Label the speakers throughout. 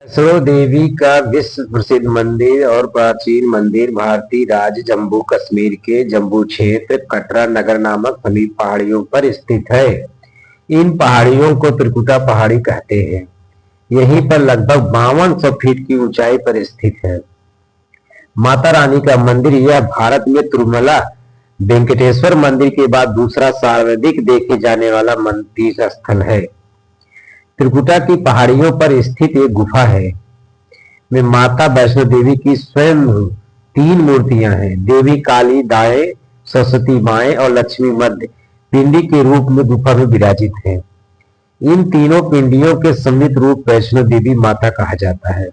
Speaker 1: वैष्णो देवी का विश्व प्रसिद्ध मंदिर और प्राचीन मंदिर भारतीय राज्य जम्मू कश्मीर के जम्मू क्षेत्र कटरा नगर नामक समीप पहाड़ियों पर स्थित है। इन पहाड़ियों को त्रिकुटा पहाड़ी कहते हैं। यहीं पर लगभग 5200 फीट की ऊंचाई पर स्थित है माता रानी का मंदिर। यह भारत में तिरुमला वेंकटेश्वर मंदिर के बाद दूसरा सर्वाधिक देखे जाने वाला मंदिर स्थल है। त्रिकुटा की पहाड़ियों पर स्थित एक गुफा है में माता वैष्णो देवी की स्वयं 3 मूर्तियां हैं। देवी काली दाएं, सरस्वती बाएं और लक्ष्मी मध्य पिंडी के रूप में गुफा में विराजित हैं। इन तीनों पिंडियों के सम्मिलित रूप वैष्णो देवी माता कहा जाता है।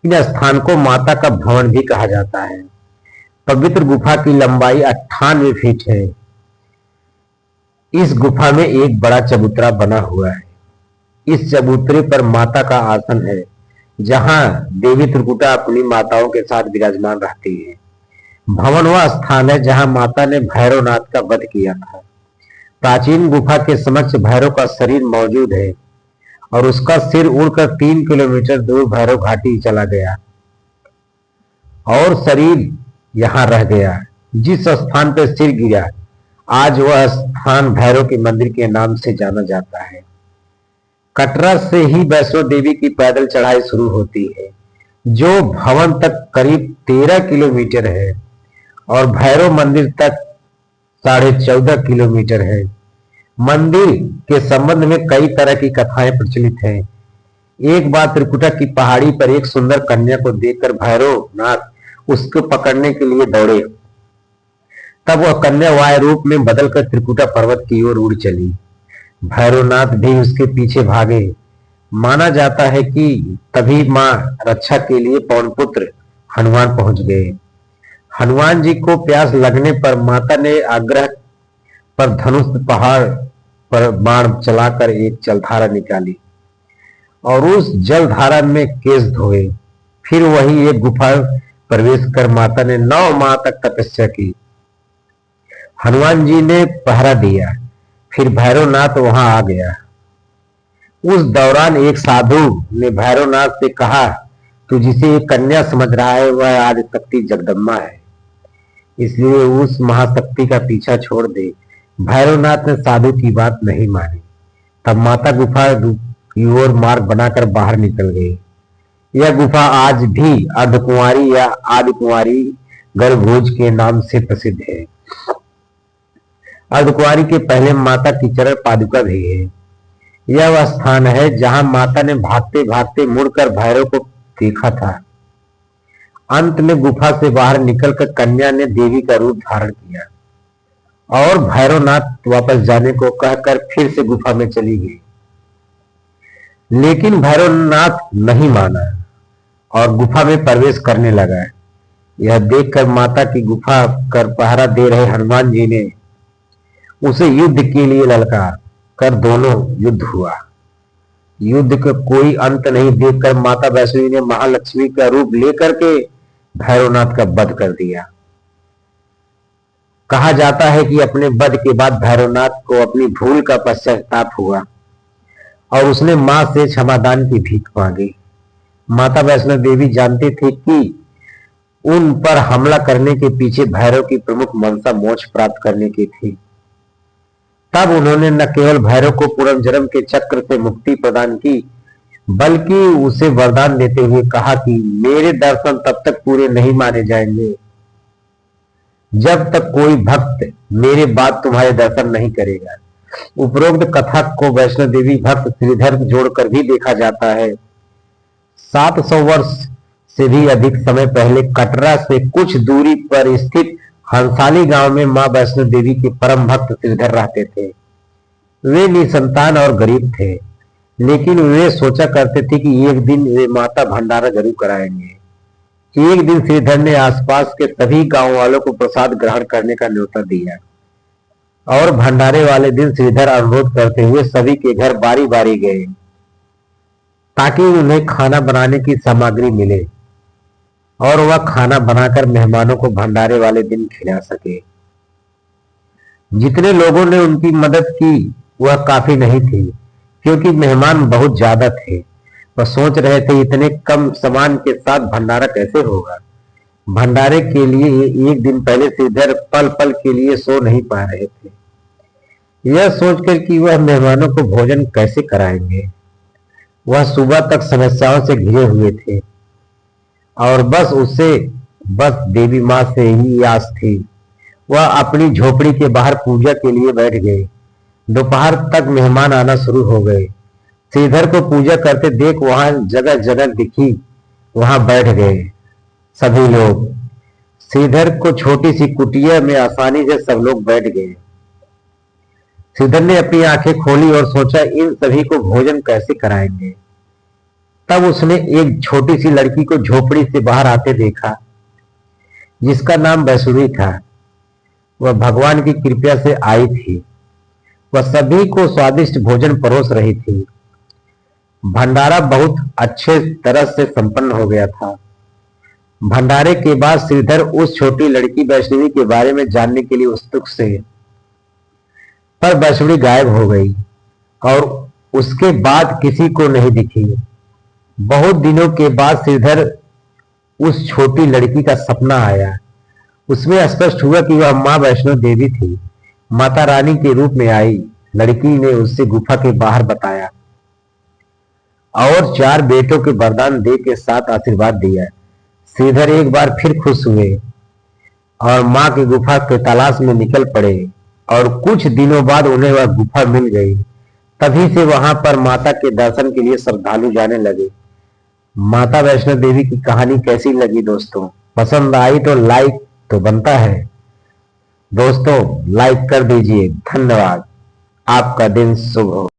Speaker 1: इन स्थान को माता का भवन भी कहा जाता है। पवित्र गुफा की लंबाई 98 फीट है। इस गुफा में एक बड़ा चबूतरा बना हुआ है। इस चबूतरे पर माता का आसन है, जहां देवी त्रिकुटा अपनी माताओं के साथ विराजमान रहती है। भवन वह स्थान है जहां माता ने भैरवनाथ का वध किया था। प्राचीन गुफा के समक्ष भैरव का शरीर मौजूद है और उसका सिर उड़कर 3 किलोमीटर दूर भैरव घाटी चला गया और शरीर यहां रह गया। जिस स्थान पर सिर गिरा, आज वह स्थान भैरव के मंदिर के नाम से जाना जाता है। कटरा से ही वैष्णो देवी की पैदल चढ़ाई शुरू होती है, जो भवन तक करीब 13 किलोमीटर है और भैरव मंदिर तक 14.5 किलोमीटर है। मंदिर के संबंध में कई तरह की कथाएं प्रचलित हैं। एक बार त्रिकुटा की पहाड़ी पर एक सुंदर कन्या को देखकर भैरवनाथ उसको पकड़ने के लिए दौड़े। तब वह कन्या वायु रूप में बदलकर त्रिकुटा पर्वत की ओर उड़ चली। भैरवनाथ भी उसके पीछे भागे। माना जाता है कि तभी मां रक्षा के लिए पवनपुत्र हनुमान पहुंच गए। हनुमान जी को प्यास लगने पर माता ने आग्रह पर धनुष पहाड़ पर बाण चलाकर एक जलधारा निकाली और उस जलधारा में केश धोए। फिर वही एक गुफा प्रवेश कर माता ने 9 माह तक तपस्या की। हनुमान जी ने पहरा दिया। फिर भैरवनाथ वहां आ गया। उस दौरान एक साधु ने भैरवनाथ से कहा, तू जिसे एक कन्या समझ रहा है वह आदिशक्ति जगदम्बा है, इसलिए उस महाशक्ति का पीछा छोड़ दे। भैरवनाथ ने साधु की बात नहीं मानी। तब माता गुफा की ओर मार्ग बनाकर बाहर निकल गई। यह गुफा आज भी अर्धकुंवारी या आदिकुंवारी गर्भभोज के नाम से प्रसिद्ध है। अर्धकुंवारी के पहले माता की चरण पादुका भी है। यह वह स्थान है जहां माता ने भागते भागते मुड़कर भैरव को देखा था। अंत में गुफा से बाहर निकलकर कन्या ने देवी का रूप धारण किया और भैरवनाथ वापस जाने को कहकर फिर से गुफा में चली गई। लेकिन भैरवनाथ नहीं माना और गुफा में प्रवेश करने लगा। यह देखकर माता की गुफा कर पहरा दे रहे हनुमान जी ने उसे युद्ध के लिए ललकार कर दोनों युद्ध हुआ। युद्ध का कोई अंत नहीं देखकर माता वैष्णो ने महालक्ष्मी का रूप लेकर के भैरवनाथ का वध कर दिया। कहा जाता है कि अपने वध के बाद भैरवनाथ को अपनी भूल का पश्चाताप हुआ और उसने मां से क्षमादान की भीख मांगी। माता वैष्णो देवी जानती थी कि उन पर हमला करने के पीछे भैरव की प्रमुख मंशा मोक्ष प्राप्त करने की थी। तब उन्होंने न केवल भैरव को पुनर्जन्म के चक्र से मुक्ति प्रदान की, बल्कि उसे वरदान देते हुए कहा कि मेरे दर्शन तब तक पूरे नहीं माने जाएंगे जब तक कोई भक्त मेरे बाद तुम्हारे दर्शन नहीं करेगा। उपरोक्त कथा को वैष्णो देवी भक्त श्रीधर जोड़कर भी देखा जाता है। 700 वर्ष से भी अधिक समय पहले कटरा से कुछ दूरी पर स्थित हंसाली गांव में मां वैष्णो देवी के परम भक्त श्रीधर रहते थे। वे निसंतान और गरीब थे, लेकिन वे सोचा करते थे कि एक दिन वे माता भंडारा जरूर कराएंगे। एक दिन श्रीधर ने आसपास के सभी गांव वालों को प्रसाद ग्रहण करने का न्योता दिया और भंडारे वाले दिन श्रीधर अनुरोध करते हुए सभी के घर बारी बारी गए ताकि उन्हें खाना बनाने की सामग्री मिले और वह खाना बनाकर मेहमानों को भंडारे वाले दिन खिला सके। जितने लोगों ने उनकी मदद की वह काफी नहीं थी, क्योंकि मेहमान बहुत ज्यादा थे। वह सोच रहे थे इतने कम सामान के साथ भंडारा कैसे होगा। भंडारे के लिए एक दिन पहले श्रीधर पल पल के लिए सो नहीं पा रहे थे, यह सोचकर कि वह मेहमानों को भोजन कैसे कराएंगे। वह सुबह तक समस्याओं से घिरे हुए थे और बस देवी माँ से ही आस थी। वह अपनी झोपड़ी के बाहर पूजा के लिए बैठ गए। दोपहर तक मेहमान आना शुरू हो गए। श्रीधर को पूजा करते देख वहां जगह जगह दिखी, वहां बैठ गए सभी लोग। श्रीधर को छोटी सी कुटिया में आसानी से सब लोग बैठ गए। श्रीधर ने अपनी आंखें खोली और सोचा इन सभी को भोजन कैसे कराएंगे। तब उसने एक छोटी सी लड़की को झोपड़ी से बाहर आते देखा, जिसका नाम वैष्णवी था। वह भगवान की कृपा से आई थी। वह सभी को स्वादिष्ट भोजन परोस रही थी। भंडारा बहुत अच्छे तरह से संपन्न हो गया था। भंडारे के बाद श्रीधर उस छोटी लड़की वैष्णवी के बारे में जानने के लिए उत्सुक से, पर वैष्णवी गायब हो गई और उसके बाद किसी को नहीं दिखी। बहुत दिनों के बाद श्रीधर उस छोटी लड़की का सपना आया। उसमें स्पष्ट हुआ कि वह मां वैष्णो देवी थी, माता रानी के रूप में आई। लड़की ने उससे गुफा के बाहर बताया और 4 बेटों के वरदान दे के साथ आशीर्वाद दिया। श्रीधर एक बार फिर खुश हुए और मां की गुफा के तलाश में निकल पड़े और कुछ दिनों बाद उन्हें वह गुफा मिल गई। तभी से वहां पर माता के दर्शन के लिए श्रद्धालु जाने लगे। माता वैष्णो देवी की कहानी कैसी लगी दोस्तों? पसंद आई तो लाइक तो बनता है दोस्तों, लाइक कर दीजिए। धन्यवाद। आपका दिन शुभ हो।